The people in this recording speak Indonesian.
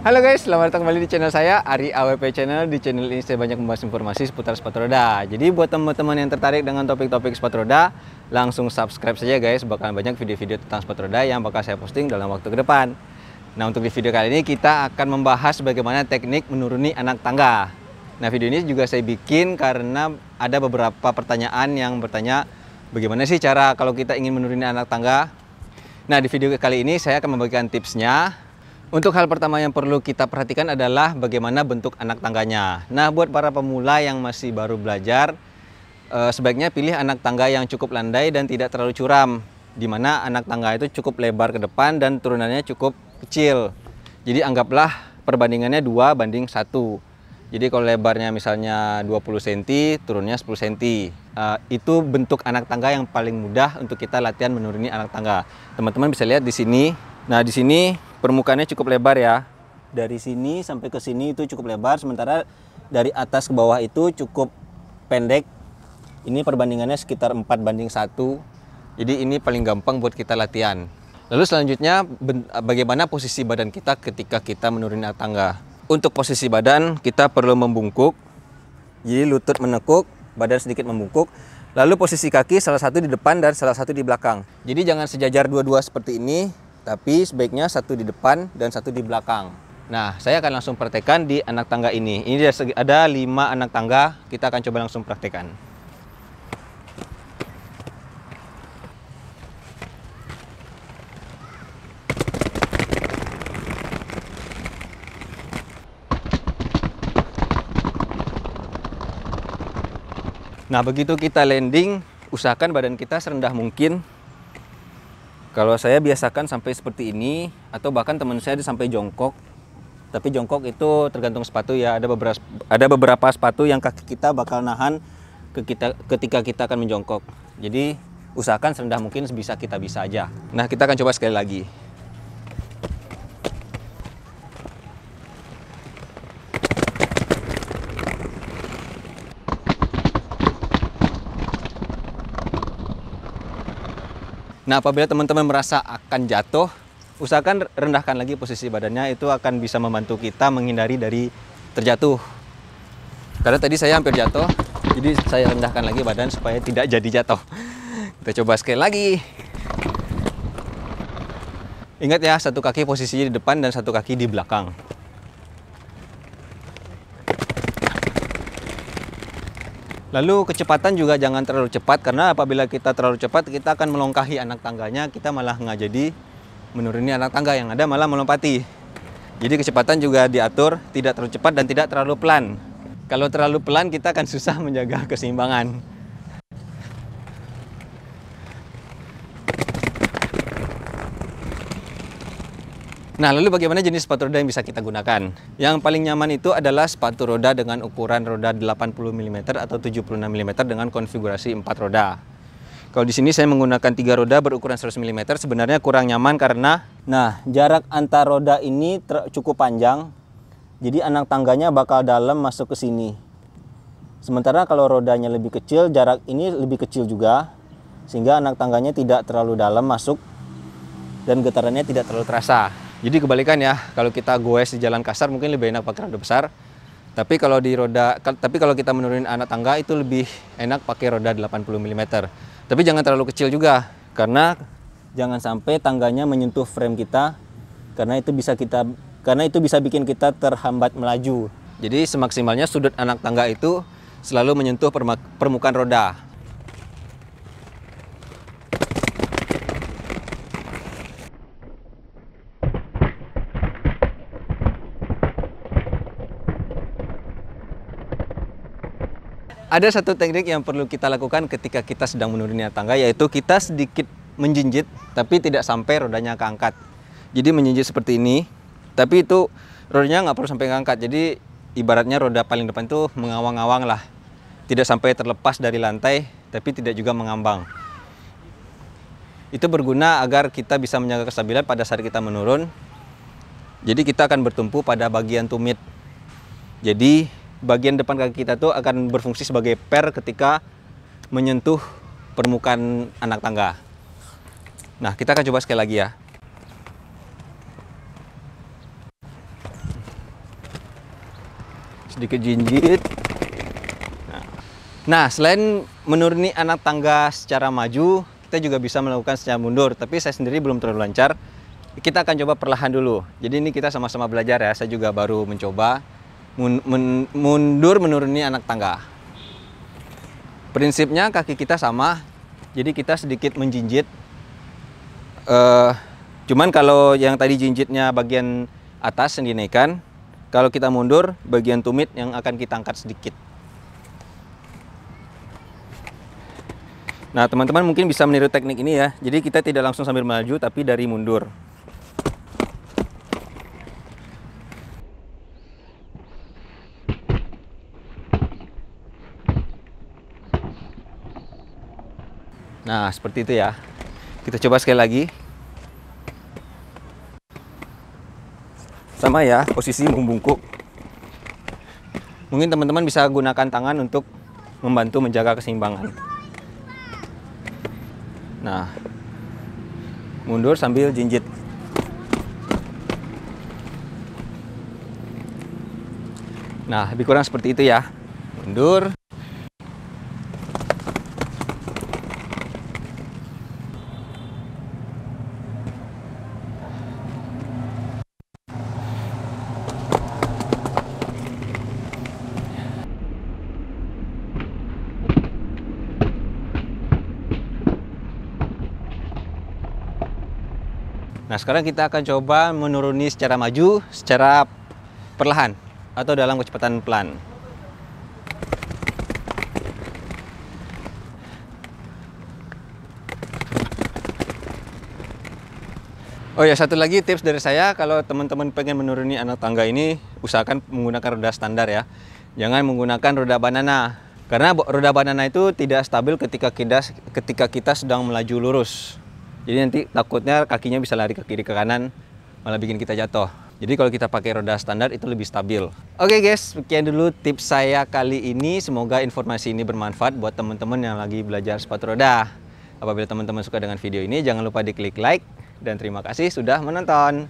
Halo guys, selamat datang kembali di channel saya, Ari AWP Channel. Di channel ini saya banyak membahas informasi seputar sepatu roda. Jadi buat teman-teman yang tertarik dengan topik-topik sepatu roda, langsung subscribe saja guys. Bakalan banyak video-video tentang sepatu roda yang bakal saya posting dalam waktu ke depan. Nah, untuk di video kali ini kita akan membahas bagaimana teknik menuruni anak tangga. Nah, video ini juga saya bikin karena ada beberapa pertanyaan yang bertanya bagaimana sih cara kalau kita ingin menuruni anak tangga. Nah, di video kali ini saya akan membagikan tipsnya. Untuk hal pertama yang perlu kita perhatikan adalah bagaimana bentuk anak tangganya. Nah, buat para pemula yang masih baru belajar, sebaiknya pilih anak tangga yang cukup landai dan tidak terlalu curam, di mana anak tangga itu cukup lebar ke depan dan turunannya cukup kecil. Jadi anggaplah perbandingannya 2:1. Jadi kalau lebarnya misalnya 20 cm, turunnya 10 cm. Itu bentuk anak tangga yang paling mudah untuk kita latihan menuruni anak tangga. Teman-teman bisa lihat di sini. Nah, di sini permukaannya cukup lebar ya. Dari sini sampai ke sini itu cukup lebar, sementara dari atas ke bawah itu cukup pendek. Ini perbandingannya sekitar 4:1. Jadi ini paling gampang buat kita latihan. Lalu selanjutnya bagaimana posisi badan kita ketika kita menuruni anak tangga. Untuk posisi badan kita perlu membungkuk. Jadi lutut menekuk, badan sedikit membungkuk. Lalu posisi kaki salah satu di depan dan salah satu di belakang. Jadi jangan sejajar dua-dua seperti ini, tapi sebaiknya satu di depan dan satu di belakang. Nah, saya akan langsung praktekkan di anak tangga ini. Ini ada 5 anak tangga, kita akan coba langsung praktekkan. Nah, begitu kita landing, usahakan badan kita serendah mungkin. Kalau saya biasakan sampai seperti ini, atau bahkan teman saya sampai jongkok. Tapi jongkok itu tergantung sepatu ya. Ada beberapa sepatu yang kaki kita bakal nahan ketika kita akan menjongkok. Jadi usahakan serendah mungkin sebisa kita bisa aja. Nah, kita akan coba sekali lagi. Nah, apabila teman-teman merasa akan jatuh, usahakan rendahkan lagi posisi badannya, itu akan bisa membantu kita menghindari dari terjatuh. Karena tadi saya hampir jatuh, jadi saya rendahkan lagi badan supaya tidak jadi jatuh. Kita coba sekali lagi. Ingat ya, satu kaki posisinya di depan dan satu kaki di belakang. Lalu kecepatan juga jangan terlalu cepat, karena apabila kita terlalu cepat kita akan melongkahi anak tangganya, kita malah nggak jadi menuruni anak tangga, yang ada malah melompati. Jadi kecepatan juga diatur, tidak terlalu cepat dan tidak terlalu pelan. Kalau terlalu pelan kita akan susah menjaga keseimbangan. Nah, lalu bagaimana jenis sepatu roda yang bisa kita gunakan? Yang paling nyaman itu adalah sepatu roda dengan ukuran roda 80 mm atau 76 mm dengan konfigurasi 4 roda. Kalau di sini saya menggunakan 3 roda berukuran 100 mm, sebenarnya kurang nyaman karena jarak antar roda ini cukup panjang. Jadi anak tangganya bakal dalam masuk ke sini. Sementara kalau rodanya lebih kecil, jarak ini lebih kecil juga, sehingga anak tangganya tidak terlalu dalam masuk dan getarannya tidak terlalu terasa. Jadi kebalikan ya, kalau kita goes di jalan kasar mungkin lebih enak pakai roda besar. Tapi kalau kita menurunin anak tangga itu lebih enak pakai roda 80 mm. Tapi jangan terlalu kecil juga, karena jangan sampai tangganya menyentuh frame kita, karena itu bisa bikin kita terhambat melaju. Jadi semaksimalnya sudut anak tangga itu selalu menyentuh permukaan roda. Ada satu teknik yang perlu kita lakukan ketika kita sedang menuruni tangga, yaitu kita sedikit menjinjit, tapi tidak sampai rodanya keangkat. Jadi menjinjit seperti ini, tapi itu rodanya nggak perlu sampai keangkat. Jadi ibaratnya roda paling depan itu mengawang-awang lah. Tidak sampai terlepas dari lantai, tapi tidak juga mengambang. Itu berguna agar kita bisa menjaga kestabilan pada saat kita menurun. Jadi kita akan bertumpu pada bagian tumit. Jadi bagian depan kaki kita tuh akan berfungsi sebagai per ketika menyentuh permukaan anak tangga. Nah, kita akan coba sekali lagi ya. sedikit jinjit. Nah, selain menuruni anak tangga secara maju, kita juga bisa melakukan secara mundur. Tapi saya sendiri belum terlalu lancar. Kita akan coba perlahan dulu. Jadi ini kita sama-sama belajar ya. Saya juga baru mencoba mundur menuruni anak tangga. Prinsipnya kaki kita sama. Jadi kita sedikit menjinjit. Cuman kalau yang tadi jinjitnya bagian atas yang dinaikkan, kalau kita mundur, bagian tumit yang akan kita angkat sedikit. Nah, teman-teman mungkin bisa meniru teknik ini ya. Jadi kita tidak langsung sambil maju, tapi dari mundur. Nah, seperti itu ya. Kita coba sekali lagi. Sama ya, posisi membungkuk. Mungkin teman-teman bisa gunakan tangan untuk membantu menjaga keseimbangan. Nah, mundur sambil jinjit. Nah, lebih kurang seperti itu ya. Mundur. Nah, sekarang kita akan coba menuruni secara maju, secara perlahan, atau dalam kecepatan pelan. Oh ya, satu lagi tips dari saya, kalau teman-teman pengen menuruni anak tangga ini, usahakan menggunakan roda standar ya. Jangan menggunakan roda banana. Karena roda banana itu tidak stabil ketika kita sedang melaju lurus. Jadi nanti takutnya kakinya bisa lari ke kiri ke kanan, malah bikin kita jatuh. Jadi kalau kita pakai roda standar itu lebih stabil. Oke guys, sekian dulu tips saya kali ini. Semoga informasi ini bermanfaat buat teman-teman yang lagi belajar sepatu roda. Apabila teman-teman suka dengan video ini, jangan lupa diklik like. Dan terima kasih sudah menonton.